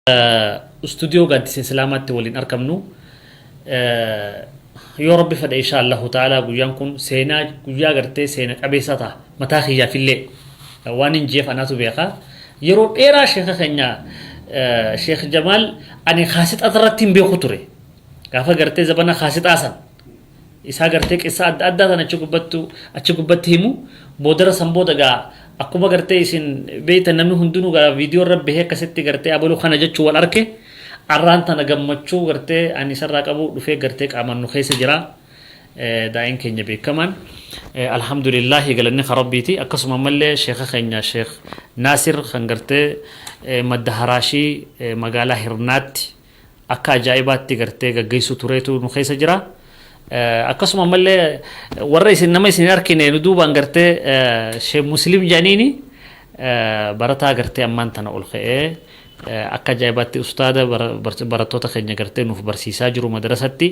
استوديو قد سلامات ولين أركمنو يا رب فد إن شاء الله تعالى قيامكم سينا قيا قرتي سينا أبيساتا متاخيا في الليل وانين جيف أنا تبيخا يروب إيرا شيخ خنيا شيخ جمال أني خاصت أثرتين بيخطري كافا قرتي زبنا خاصت أصلا إسا قرتك إسا أدى أنا أتشكبتهمو بودرة سنبودا akkuma gartee isin beeytan namni hundinuu ga video rabbi he kasetti gartee abalu khana jechuu wal arke arraan tana gammachuu gartee ani sarraa qabu dhufee gartee qaaman nu keessa jira daa'in keenya beekaman alhamdulillah galanni rabbiiti akkasuma mallee sheekha keenya sheekh Nasir kan gartee madda harashi magaalaa Hirnaatti akka ajaa'ibaatti gartee gaggeessu tureetu nu keessa jira akkasuma mallee warra isin nama isin arkine nu duuban gartee sheekh muslim janini barataa gartee ammaan tana ol ka'ee akka ajaa'ibatti ustaada barattoota keenya gartee nuuf barsiisaa jiru madrasatti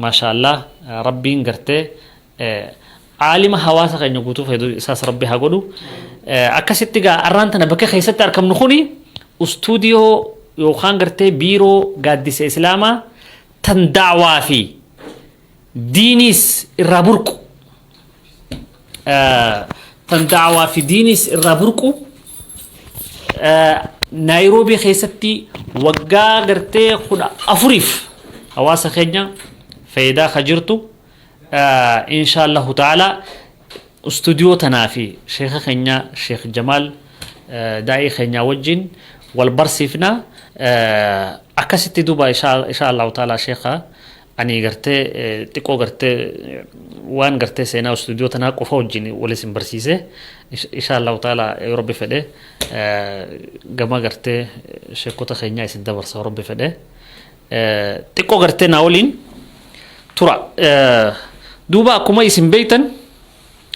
maashaallah rabbiin gartee aalima hawaasa keenya guutuu fayyadu isaas rabbi haa godhu akkasitti gaa arraan tana bakka keessatti argamnu kuni ustuudiyoo yookaan gartee biiroo gaaddisa islaamaa tan da'waa fi diinis irraa burqu tan da'waa fi diinis irraa burqu Nairobi keessatti waggaa gartee 14 hawaasa keenya fayyidaa ka jirtu insha Allah ta'ala studio tanaa fi sheekha keenya sheekh Jamal daa'ii keenya wajjin wal barsiifna akkasitti duuba insha Allah ta'ala sheekha ani gartee xiqqoo gartee waan gartee seenaa studio tanaa qofa wajjin waliin barsiise insha Allah ta'ala rabbi fedhe gama gartee sheekota keenya isin dabarsa rabbi fedhe xiqqoo gartee naa waliin tura duuba akkuma isin beeytan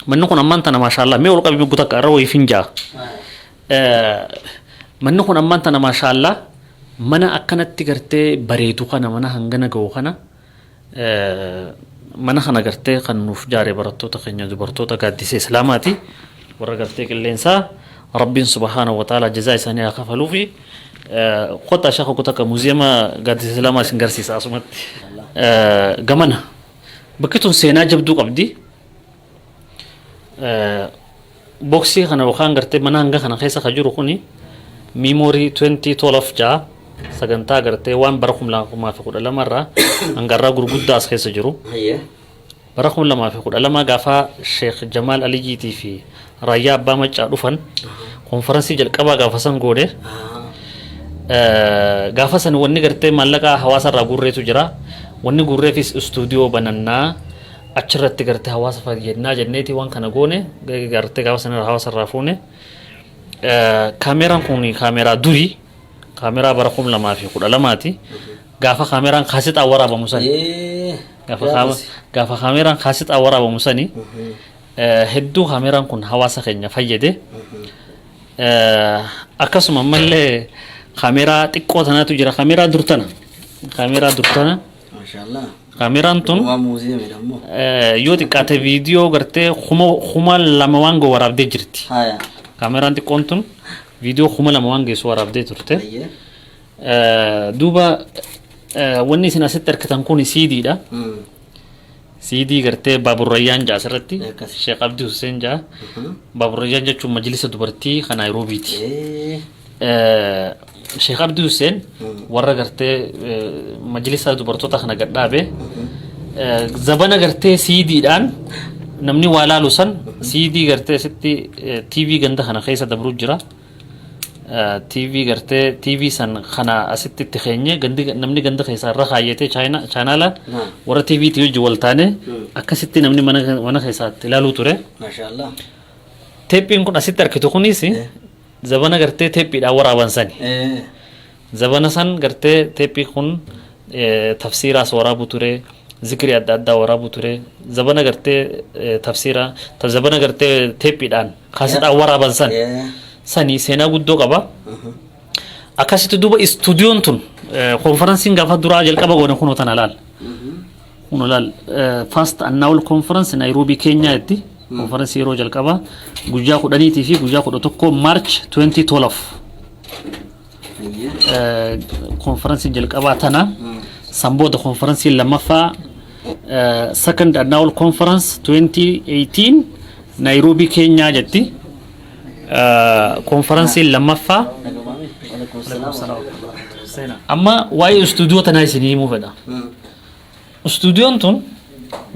manni kun ammaan tana maashaallah mee wal qabii guutaa qarra way finjaa manni kun ammaan tana maashaallah mana akkanatti gartee bareedu kana mana hangana ga'u kana mana kana gartee kan nuuf jaare barattoota keenya dubartoota gaaddisa islaamaati warra gartee qilleensaa rabbiin subhaanahu wa ta'ala jazaa isaanii haa kafaluu fi qotaa shaqa kutaka muuziyeema gaaddisa islaamaa isin garsiisa asumatti gamana bakki tun seenaa jabduu qabdi boksii kana yookaan gartee mana hanga kana keessa ka jiru kuni memory 2012 jaa sagantaa gartee waan bara 2012 irraa hangarraa gurguddaa as keessa jiru bara 2012 gaafa sheekh Jamal Aliyiitii fi raayyaa abbaa maccaa dhufan konferansii jalqabaa gaafa san goone gaafa san wanni gartee maallaqa hawaasa irraa gurreetu jira wanni gurreefis studio banannaa achirratti gartee hawaasa fayyadnaa jenneeti waan kana goone gartee gaafa san hawaasa irraa fuune kaameraan kun kaameraa durii kaameraa bara 2012ti gaafa kaameraan kaasixaa waraabamu sani gaafa kaameraan kaasixaa waraabamu sani hedduu kaameraan kun hawaasa keenya fayyade akkasuma mallee kaameraa xiqqoo tanaatu jira kaameraa durtana maashaallah kaameraan tun yoo xiqqaate viidiyoo gartee kuma lama waan go waraabdee jirti kaameraan xiqqoon tun viidiyoo kuma lama waan geessu waraabdee turte duuba wanni isin asitti argitan kun CD dha CD gartee Baaburrayyaan jaa asirratti Sheekh Abdi Hussein jaa Baaburrayyaan jechuun majlisa dubartii kan Naayiroobiiti Sheekh Abdi Hussein warra gartee majlisa dubartoota kana gadhaabe zabana gartee CD dhaan namni waa laalu san CD gartee asitti TV ganda kana keessa dabru jira TV gartee TV san kana asitti tixeenye gandi namni ganda keessa irra kaayyate channel warra TV ti wajji waltaane akkasitti namni mana keessa ilaalu ture maashaallah teeppiin kun asitti arkitu kunis zabana gartee teeppiidhaan waraaban sani zabana san gartee teeppii kun tafsiiraas waraabu ture zikri adda addaa waraabu ture zabana gartee tafsiira zabana gartee teeppiidhaan kaasixaan waraaban sani seenaa guddoo qaba akkasitti duuba istuudiyoon tun konferansiin gaafa duraa jalqaba goone kunoo tana laal first annual conference Nairobi Kenya itti konferansii yeroo jalqaba guyyaa 10 fi guyyaa 11 March 2012 كونفرنس جلك أباتنا سامبود كونفرنس لما فا second annual conference 2018 نيروبي كينيا جتي كونفرنس لما فا أما واي استوديو تنايسني مو فدا استوديو أنتم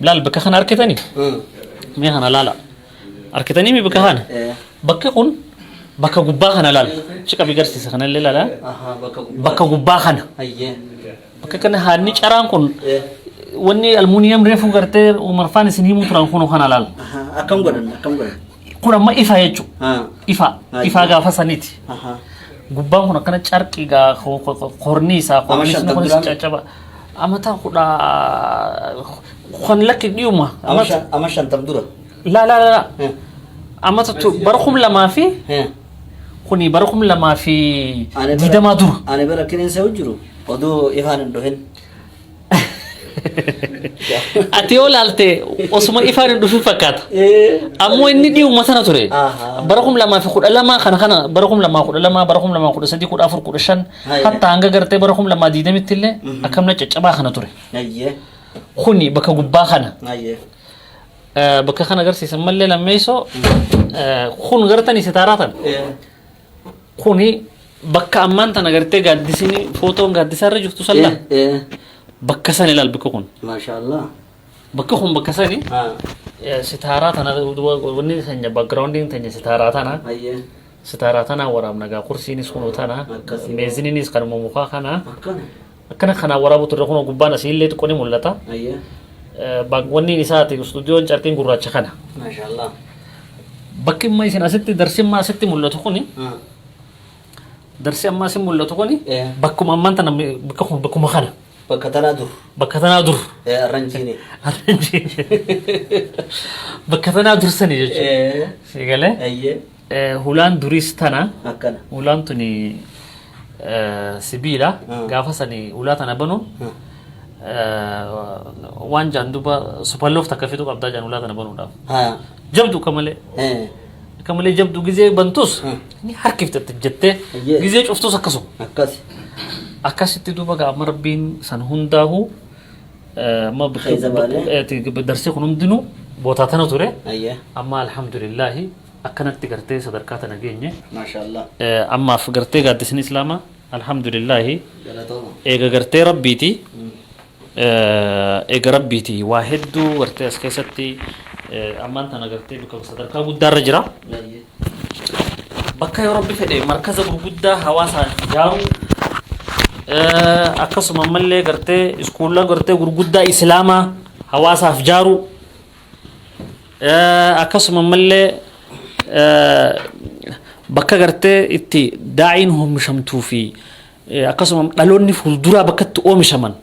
لا بكخن أركتني مي خنا لا أركتني مي بكخن بكخن بكا قباخنا لا شكا بيجرسي سخنا لا لا بكا قباخنا بكا كنا هاني شران كون وني ألمونيوم ريفو كرتة ومرفان سنين مطران كونو خنا لا أكم قرن كنا ما إفا يجو إفا غافا سنيتي قبان كنا كنا شاركي غا خورنيسا خورنيس نكون سجابا أما تا كنا خن لك اليوم أما شنطم دورة لا لا لا أما تتو برخم لما في خني برخم لما في ديدا ما دور أنا بركين سوجرو ودو إيفان الدهن أتيو لالته أسمع إيفان الدهن فكات أمو إني ديو مثلا ترى برخم لما في خود لما خنا برخم لما خود لما برخم لما خود سدي خود أفر خود شن حتى عنك قرتة برخم لما ديدا متله أكمل تجمع خنا ترى خني بكا جبا خنا بكا خنا قرسي سمال لما يسو خون قرتني ستاراتن خوني بكا أمان تنا قرتة قاعد سيني فوتو قاعد سارة جفتو سلا بكا سني لال بكا خون ما شاء الله بكا خون بكا سني ستاراتنا وني سنجا باكراوندين تنجا ستاراتنا ستاراتنا ورام نجا كرسي نسكونو تنا ميزني نس كرمو مخا خنا كنا خنا ورابو ترخونو قبانا سيلة تكوني مولتا باغوني نساتي استوديو جارتين غراچ خنا ما شاء الله بكي ما يسنا ستي درس ما ستي مولتو خوني درس ما سي مولتو خوني بكم امانتنا بكم خنا بكتنا دور رنجيني بكتنا دور سني جوج سيغله هولان دوريستانا هولان تني سبيلا غافسني هولاتنا بنو وان جاندوبا سوبرلوف تكفيتو قبدا جانولا تنبنو دا جبدو كمالي جبدو غيزي بنتوس ني حركيف تتجته غيزي شفتو سكسو اكاسي تدوبا غا مربين سن هونداهو ما بدرسي كنوم دينو بوتاتنا توري اما الحمد لله اكنت غرتي صدركاتنا غيني ما شاء الله اما فغرتي غادسن اسلاما الحمد لله ايغا غرتي ربيتي إقربيتي واحد ورتي أسكيستي أمان تناقرتي بك صدرك بودا رجرا بكا يا ربي فدي مركز بودا حواسا جارو أكسو مملة قرتي سكولا قرتي غرغودا إسلاما حواسا فجارو أكسو مملة بكا قرتي إتي داعينهم شمتو في أكسو مملوني فلدورا بكت أومي شمن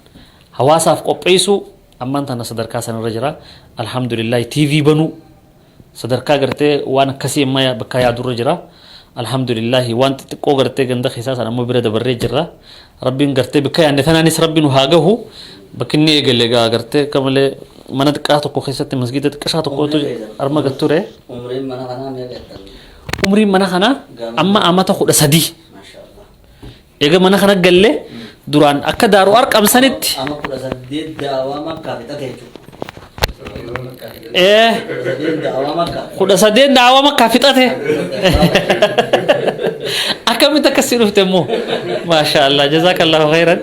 حواسا في قبيسو أمان تنا صدركا سن رجرا الحمد لله تي في بنو صدركا غرتي وانا كسي ما بكا يا دور رجرا الحمد لله وانت تقو غرتي غند خيساس انا مبرد بر رجرا ربي غرتي بكا يعني ثنا نس ربي نهاغه بكني اغلغا غرتي كمل منطقات كو خيسات مسجد تكشات كو تو ارما غتوره عمري منا خنا اما امتا خد سدي ما شاء الله ايغا منا خنا غله دوران أكدارو أرقام سنت أما كل سديد دعوامك كافيتا كيجو كل سديد دعوامك كافيتا ته أكمل تكسيره تمو ما شاء الله جزاك الله خيرا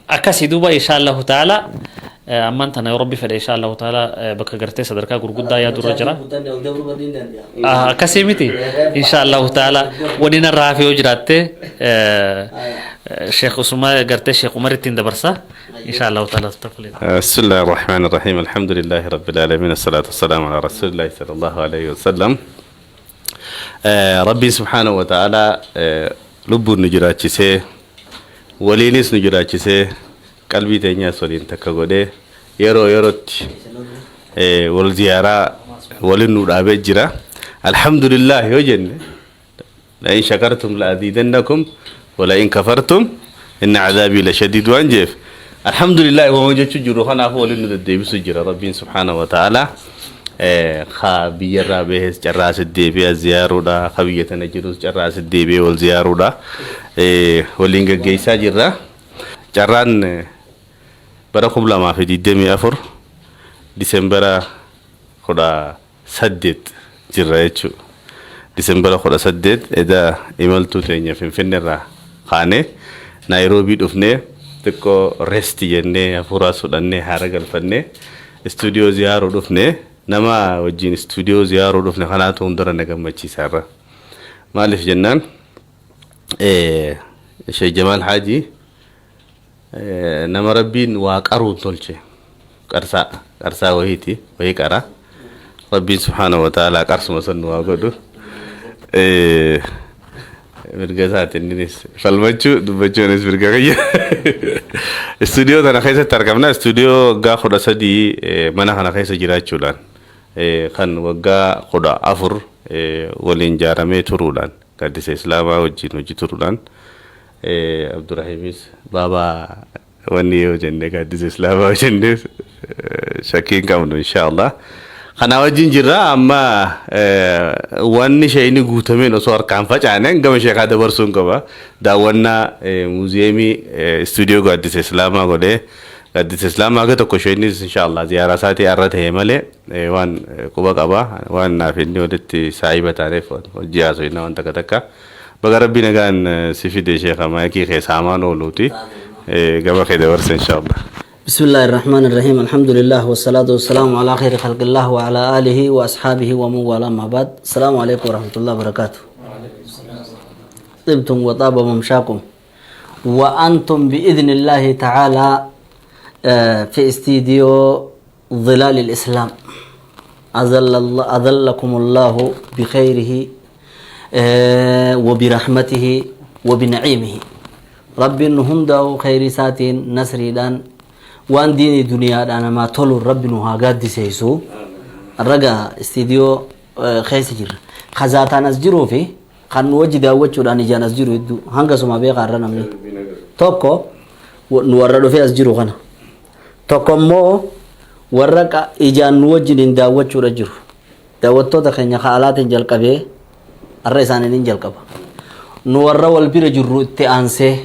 أكسيدوبا إن شاء الله تعالى أمانتنا يا ربي فدا إن شاء الله تعالى بك غرتي صدركا غرغدا يا دور رجرا كسيمتي إن شاء الله تعالى ودينا رافي وجراتي شيخ اسماء غرتي شيخ عمر التين دبرسا إن شاء الله تعالى تفضل. بسم الله الرحمن الرحيم الحمد لله رب العالمين الصلاة والسلام على رسول الله صلى الله عليه وسلم ربي سبحانه وتعالى لب نجراتشي ولينس نجراتشي قلبي تانيا سولين تكغودي يروت والزيارة ولنور أبجرا الحمد لله يوجن لئن شكرتم لأزيدنكم ولئن كفرتم إن عذابي لشديد وانجف الحمد لله وموجة جروحنا فولنور الدبي سجرا ربي سبحانه وتعالى خا بيرا به جراس الدبي زيارة خبية نجروس جراس الدبي والزيارة ولينجا جيسا جرا جران بركم لما في دمي أفر ديسمبر خدا سدد جرائتشو ديسمبر خدا سدد إذا إملتو تينيا في فنرا خانة نيروبي دفنة تكو ريستي جنة أفورا سودانة هارجال فنة استوديو زيارة دفنة نما وجين استوديو زيارة دفنة خناتو اندرا نجم ماشي سارة مالف جنان شيخ جمال حاجي نما ربين واقرو تولشي قرسا وهيتي وهي قرا ربي سبحانه وتعالى قرس مسن واغدو برغزات الناس فالمجو دبجو ناس برغيا استوديو انا خيسه تركمنا استوديو غا خدا سدي منا خنا خيسه جيراچولان خن وغا خدا افر ولين جارمي ترولان قدس اسلاما وجين ترولان عبد الرحيم بابا وني وجنة قدس اسلاما وجنة شاكين كامل ان شاء الله خنا وجين جرا اما واني شيء غوتمين وصور كان فجانن غم شيخ هذا برسون كبا داونا موزيمي استوديو قدس اسلاما غده قدس اسلاما غته كوشيني ان شاء الله زياره ساتي ارته مله وان كوبا كبا وان نافني ودت سايبه تعرف وجياسو ان انت كتك بغربي نغان سيفيد شيخ ما كي خسامان ولوتي غبا خيده ورس ان شاء الله بسم الله الرحمن الرحيم الحمد لله والصلاة والسلام على خير خلق الله وعلى آله وأصحابه ومن والاه ما بعد السلام عليكم ورحمة الله وبركاته طبتم وطاب ممشاكم وأنتم بإذن الله تعالى في استديو ظلال الإسلام أظلكم الله بخيره وبرحمته وبنعيمه ربي نهنده خير ساتين نسري دان وان ديني دنيا أنا ما طلوا ربنا هاجد سيسو الرجع استديو خيس جير خزاتنا نسجرو في خن وجد أوجه لأن جانا نسجرو يدو هنگا سما بيا قارنا مني توكو نوردو في أسجرو خنا توكو مو ورق إجان وجد إن داوجه رجرو داوتو تخنيا خالات إنجل كبيه الرئيسان إنجل كبا نورد والبير جرو تأنسه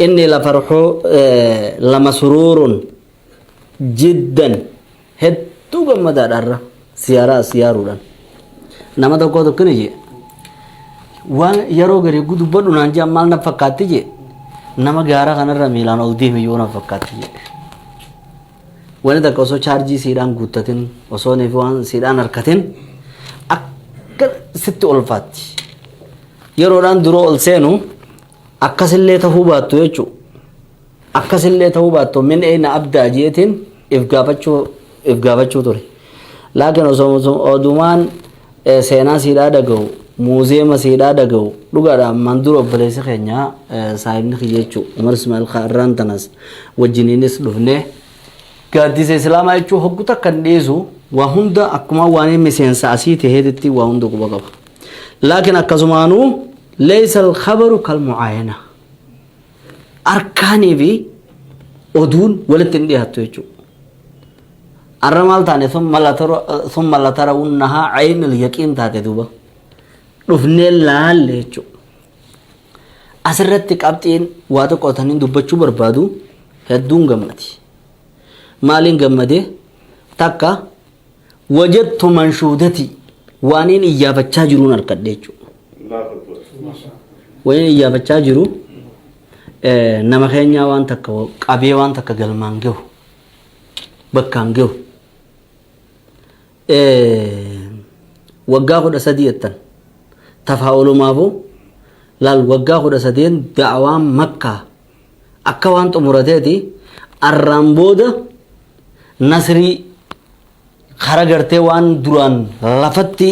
إني لفرحو لمسرور جدا هدو جمدا دارا سيارودان نما تقول تكنيجي وان يارو غري غدو بدو نانجا مال نفكاتيجي نما غارا خنر ميلان اودي ميونا فكاتيجي وين تكوسو چارجي سيدان غوتتين وسو نيفوان سيدان اركتين اكل ست اولفات يارودان درو السينو أكسلة تهوباتو يجو أكسلة تهوباتو من أين أبدأ جيتين إفقابتشو توري لكن أدومان سينا سيدا دقو موزيما سيدا دقو لغادا مندور أبليسي خينيا سايبني خيجيشو عمر اسماعيل خاران تنس وجنينيس دفنه قاديس إسلام يجو حقوتا كنديزو وهندا أكما واني مسين ساسي تهدتي وهندو كبقب لكن أكسمانو ليس الخبر كالمعاينة أركاني في أدون ولا تندي هتوجو الرمال تاني ثم لا ترونها عين اليقين تاتي دوبا رفني لا ليجو أسرتك أبتين واتو قوتانين دوبا چو بربادو هدون غمتي مالين غمده تاكا وجدت منشودتي وانين إيابتشا جرون أركديجو وين إيابتشا جرو nama keenya waan takka qabee waan takka galmaan gahu bakkaan gahu waggaa 13 tafaa'ulumaafuu laal waggaa 13 da'awaan makkaa akka waan xumurateeti arraan booda nasrii kara gartee waan duraan lafatti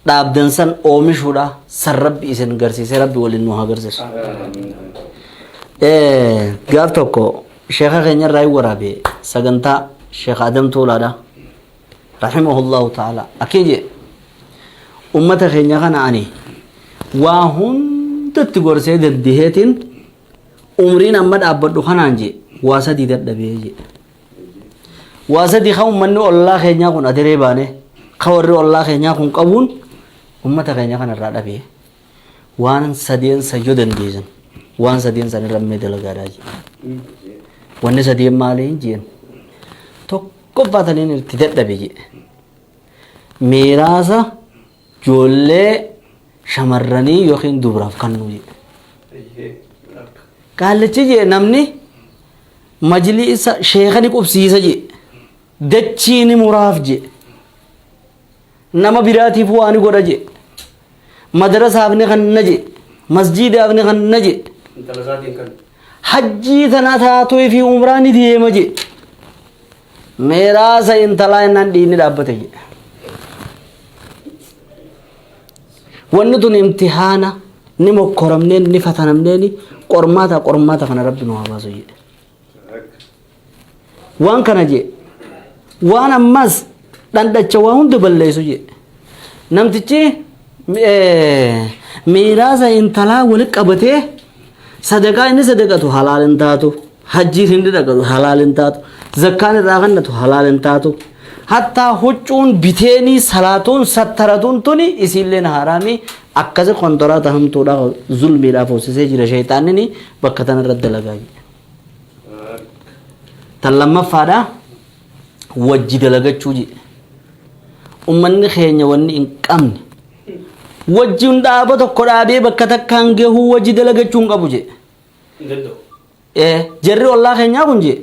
dhaabdan san oomishuudha san rabbi isin garsiise rabbi waliin nu haa garsiisu gaaf tokko sheekha keenya irraa waraabe sagantaa sheekh Adam Tuulaadha rahimahullahu ta'ala akije ummata keenya kana ani waa hundatti gorsee daddiheetiin umriin amma dhaabbadhu kanaan je waa sadii dadhabee je واسدي خاون من الله خينيا كون أدري بانه خوري الله خينيا كون قبون أمة خينيا كان الرادة بيه وان سدين سجودن ديزن وان سدين سن رمي دلغاراج وان سدين مالين جين tokko baataniin itti dadhabe jedhe meeraasa ijoollee shamarranii yookiin dubaraaf kennuu jedhe qaalichi jedhe namni majliisa sheekani qubsiisa jedhe dachiini muraaf jedhe nama biraatiif waan godha jedhe madrasaaf ni kanna jedhe masjiidaaf ni kanna jedhe hajjii tana taatoo fi umraa ni deema jedhe meeraasa intalaa innaan dhiinni dhaabbate jedhe wanni tun imtihaana ni mokkoramneen ni fatanamneen qormaata kana rabbi nu haa baasu jedhe waan kana jedhe waan ammas dhandhacha waa hunda balleessu jedhe namtichi meeraasa intalaa walitti qabatee sadaqaa inni sadaqatu halaal hin taatu hajjiin inni dhaqatu halaal hin taatu zakkaan irraa kannatu halaal hin taatu hattaa huccuun biteenii salaatuun sattaratuun tuni isiilleen haraami akkasi kontoraata hamtuudhaaf zulmiidhaaf hoosisee jira sheexaanni bakka tanarratti dalagaa jedhe tan lammaffaadha wajji dalagachuu jedhe ummanni keenya wanni hin qabne wajjiin dhaaba tokko dhaabee bakka takkaan gahuu wajji dalagachuu hin qabu jedhe jarri ollaa keenyaa kun jedhe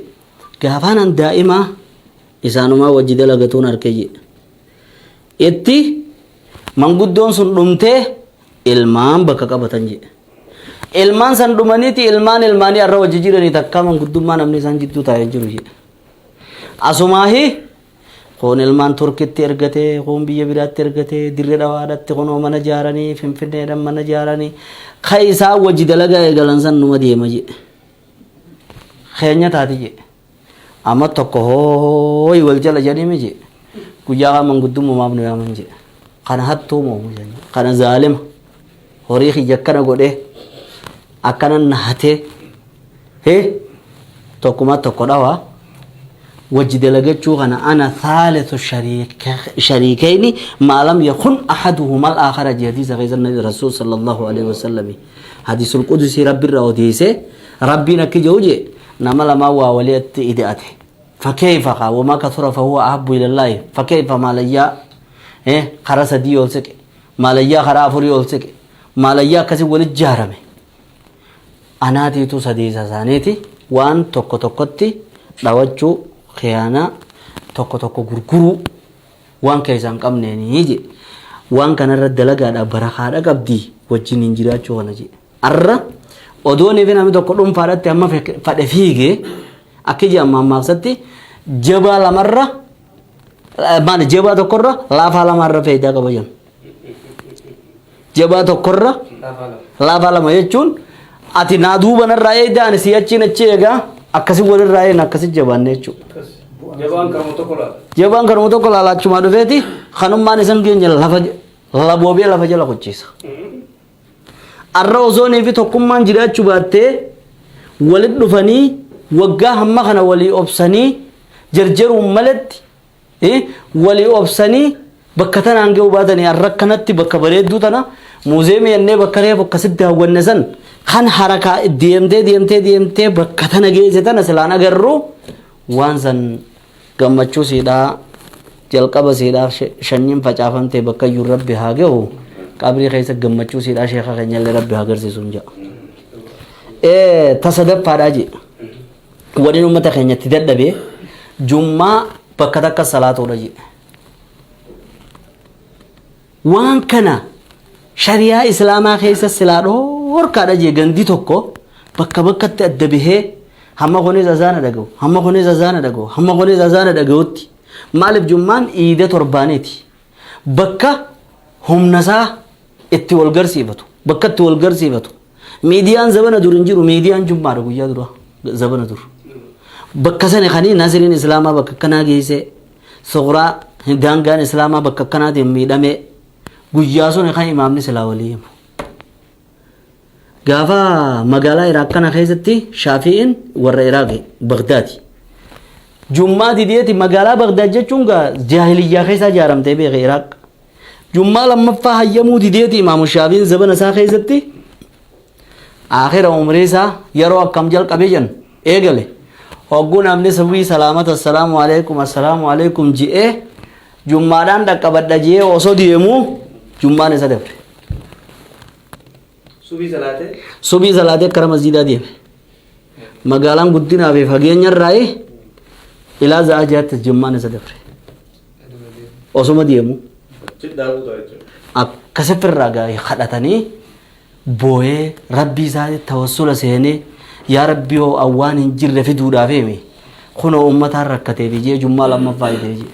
gaafaanan daa'imaa isaanumaa wajji dalagatuun harkee jedhe itti manguddoon sun dhumtee ilmaan bakka qabatan jedhe ilmaan san dhumaniiti ilmaanii har'a wajji jiranii takkaa manguddummaa namni isaan jidduu taa'ee jiru jedhe asumaahi kun ilmaan turkitti ergatee kun biyya biraatti ergatee dirree dhawaadhatti kunoo mana jaaranii finfinneedhaan mana jaaranii ka isaa wajji dalagaa eegalan san numa deema jedhe keenya taati jedhe amma tokko hooyi wal jala jedhime jedhe guyyaa manguddummaaf nu yaaman jedhe kana hattuu moomu jedhe kana zaalima horii kiyya akkana godhee akkana nahatee tokkuma tokko dhawaa wajji dalagachuu kana ana thaalithu shariikayni maa lam yakun ahaduhuma al-aakhara hadiisa keessa nabi rasuul sallallahu alaihi wasallam hadiisul qudsi rabbi irraa odeesse rabbiin akki jedhu jedhe nama lama waa walitti ideate fakayfa wama kathura fa huwa ahabbu ila allah fakayfa malayya khara sadi yolseke malayya khara afuri yolseke malayya kasi wali jarame anaati tu sadisa saneti waan tokko tokkotti dhawachuu khiyaana tokko gurguru waan keeysan qabneeni je waan kanarra dalagaadha barakaadha qabdi wajjin jiraachuu kana je arra odoon even ami tokko dhuunfaadhatti amma fadhe fiige akkiji amma maaqsatti jabaa lamarra maali jabaa tokkorra laafaa lamarra faayidaa qaba jedhan jabaa tokkorra laafaa lama jechuun ati naa duubanarraa eedaa ani si achiin achi eegaa akkasi walirraa een akkasi jabaanne jechuudha jabaan kanuma tokko laalaachuma dhufeeti kanummaan isan keenya laboobee lafa jala qochiisa arra osoonii fi tokkummaan jiraachuu baattee walit dhufanii waggaa hamma kana walii obsanii jarjaruun malatti walii obsanii bakka tanaan ga'uu baatanii arra kanatti bakka bareedduu tana muuzeemii jennee bakka reefu akkasitti hawwanne san kan harakaa deemtee bakka tana geesse tana silaan agarru waan san gammachuu siidhaa jalqaba siidhaa shanyiin facaafamtee bakka iyyuu rabbi haa ga'u qabrii keessa gammachuu siidhaa sheekha keenyallee rabbi haa agarsiisuun jedha tasadaffaadhaa jedha waliin uummata keenyatti dadhabee jummaa bakka takka salaatuudha jedha waan kana shariyaa islaamaa keessa silaa dhorkaadha jee gandi tokko bakka bakkatti adda bahee hamma kunis azaana dhaga'u hamma kunis azaana dhaga'u hamma kunis azaana dhaga'utti maaliif jummaan iida torbaaniiti bakka humnasaa itti wal garsiifatu bakka itti wal garsiifatu miidiyaan zabana dur hin jiru miidiyaan jummaadha guyyaa dura zabana dur bakka sana kanii nasiriin islaamaa bakka kanaa geesse suqraa daangaan islaamaa bakka kanaatiin miidhame guyyaa sun kan imaamni silaa walii himu gaafa magaalaa Iraaq kana keessatti Shaafi'iin warra Iraaq Bagdaadi jummaa dideeti magaalaa Bagdaad jechuun gaa jaahiliyyaa keessa ijaaramtee beekee Iraaq jummaa lammaffaa hayyamuu dideeti imaamu Shaafiin zabana isaa keessatti akhira umrii isaa yeroo akkam jalqabee jan eegale hogguu namni sabii salaamata assalaamu alaikum ji'ee jummaadhaan dhaqqabadha ji'ee osoo deemuu jummaan isa dabre subii salaatee kara masjidaa deeme magaalaan guddinaa fi fageenya irraa ilaa za'a jaatti jummaan isa dabre osuma deemuu akkasifirraa gaa'ee kadhatanii booyee rabbii isaa tawassula seenee yaa rabbii hoo awwaan hin jirre fiduudhaaf hime kunoo uummataan rakkatee fi jee jummaa lammaffaa hidhee jee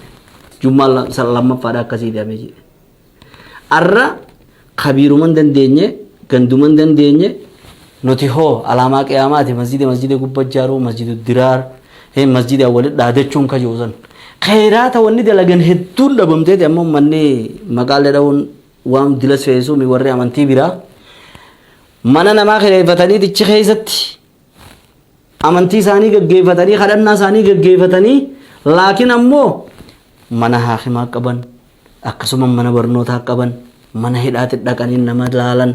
jummaa lammaffaadha akkasii hidhamee jee arra kabiiruman dandeenye ganduman dandeenye nuti hoo alaamaa qiyaamaati masjida gubbaa ijaaruu masjidu diraar masjida walitti dhaadachuun kajoosan khayraata wanni dalagan hedduun dhabamteeti ammoo manni maqaalee dha'uun waan dilas feesuu mi warri amantii biraa mana namaa kireeffatanii tichi keessatti amantii isaanii gaggeeffatanii kadhannaa isaanii gaggeeffatanii laakiin ammoo mana haakimaa qaban akkasuma mana barnootaa qaban mana hidhaatti dhaqanii nama laalan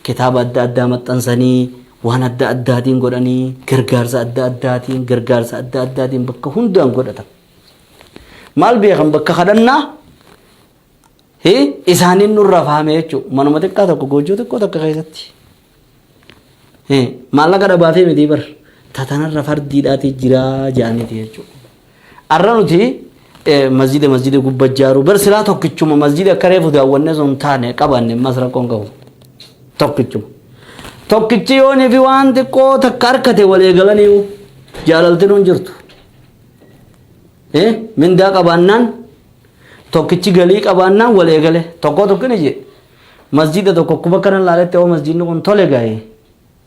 kitaaba adda addaa maxxansanii waan adda addaatiin godhanii gargaarsa adda addaatiin bakka hundaan godhatan maal beekan bakka kadhannaa isaaniin nurra faame jechuudha manuma xiqqaa tokko goojoo xiqqoo tokko keessatti maallaqa dhabaafee miti bar tatanarra fardiidhaati jiraa jedhaniiti jechuudha arra nuti masjida gubbaa ijaaru bar silaa tokkichuma masjida akka reefu daawwannee sun taane qabanne masraqqoon qabu tokkichi yoonii fi waan xiqqoo takka harkate wal eegalanii jaalaltiin hin jirtu mindaa qabaannaan tokkichi galii qabaannaan wal eegale tokko ni je masjida tokko kuba kana laalette oo masjidni kun tole gaa'ee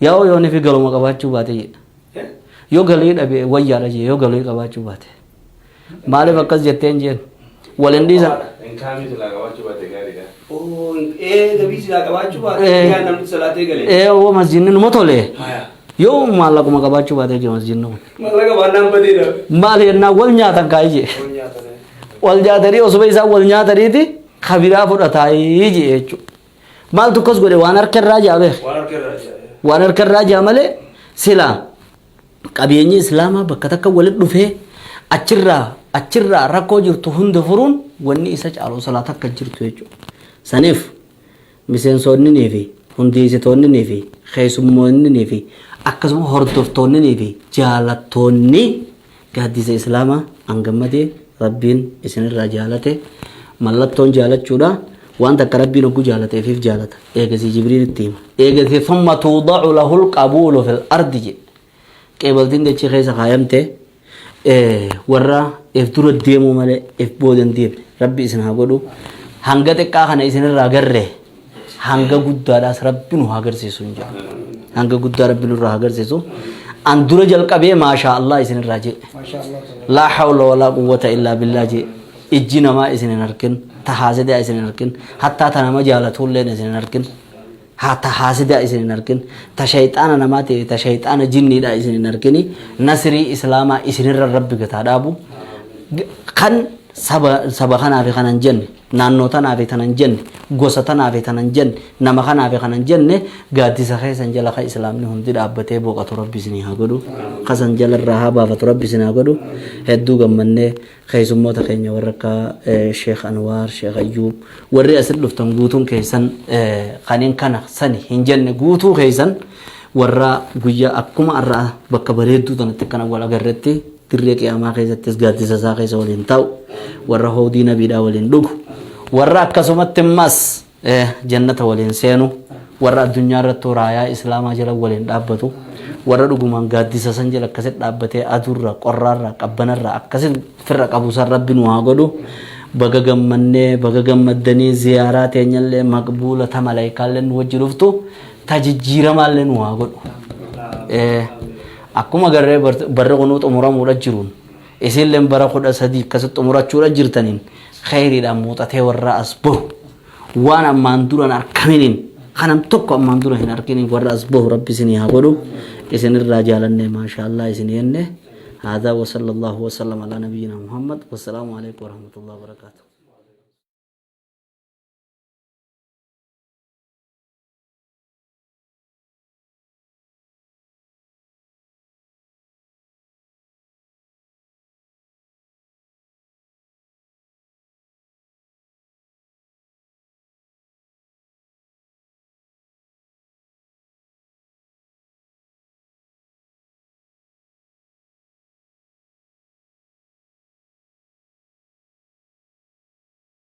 yaa'oo yoonii fi galuma qabaachuu baate jedha yoo galii dhabe wayyaadha je yoo galii qabaachuu baate maaliif akkas jetteen jeen waliin dhiisan oo masjidni numa tole yoo maallaquma qabaachuu baate je masjidni kun maali yennaa wal nyaatan kaa'ee je wal nyaatanii osoo isaa wal nyaataniiti kabiraa fudhataayii je jechuudha maaltu akkas godhe waan harkarraa jaabeef waan harkarraa jaa malee silaa qabeenyi islaamaa bakka takka walitti dhufee achirraa rakkoo jirtu hunda furuun wanni isa caaluu salaata akka jirtu jechuudha saniif miseensonnii fi hundeessitoonnii fi keessummoonnii fi akkasuma hordoftoonnii fi jaalattoonni gaaddisa islaamaa hangammatee rabbiin isinirraa jaalate mallattoon jaalachuudha waan takka rabbiin oguu jaalateefiif jaalata eegasii jibriil itti hima eegasii thumma tuudacu lahu lqabuulu fi lardi jedhe qeebaltiin dachii keessa kaayamte warra if dura deemuu malee if boodan deemne rabbi isin haa godhu hanga xiqqaa kana isinirraa garre hanga guddaadhaas rabbi nu haa agarsiisu hin jedhu hanga guddaa rabbi nurraa agarsiisu an dura jalqabee maashaa Allah isinirraa jedhe laa hawla walaa quwwata illaa billaa jedhe ijji namaa isin hin arkin ta haasidaa isin hin arkin hattaa ta nama jaalatulleen isin hin arkin ta haasidaa isin hin arkin ta shayxaana namaa ta'e ta shayxaana jinniidha isin hin arkini nasrii islaamaa isinirra rabbi gataa dhaabu kan saba kanaa fi kanan jenne naannoo tanaa fi tanan jenne gosa tanaa fi tanan jenne nama kanaa fi kanan jenne gaaddisa keessan jala ka islaamni hundi dhaabbatee boqatu rabbi isinii haa godhu kasan jalarraa haa baafatu rabbi isinii haa godhu hedduu gammannee keessummoota keenya warra akka sheekh Anwaar sheekh Ayyuub warri asit dhuftan guutuun keessan kaniin kana sani hin jenne guutuu keessan warra guyyaa akkuma arraa bakka bareedduu tanatti kana wal agarretti dirree qiyaamaa keessattis gaaddisa isaa keessa waliin ta'u warra hoodii nabiidhaa waliin dhugu warra akkasumatti ammas jannata waliin seenu warra addunyaa irratti raayaa islaamaa jala waliin dhaabbatu warra dhugumaan gaaddisa san jala akkasitti dhaabbatee aduurra qorraarra qabbanarra akkasitti firra qabu san rabbi nu haa godhu baga gammannee baga gammaddanii ziyaaraa teenyallee maqbuula ta malaayikaallee nu wajji dhuftu ta jijjiiramaallee nu haa godhu akkuma garee barri kunuu xumuramuudha jiruun isinleen bara 13 akkasitti xumurachuudha jirtaniin khayriidhaan muuxatee warra as bahu waan ammaan duran arkaminiin kanam tokko ammaan dura hin arkiniin warra as bahu rabbi isinii haa godhu isinirraa jaalannee maashaallah isin jenne هذا وصلى الله وسلم على نبينا محمد والسلام عليكم ورحمة الله وبركاته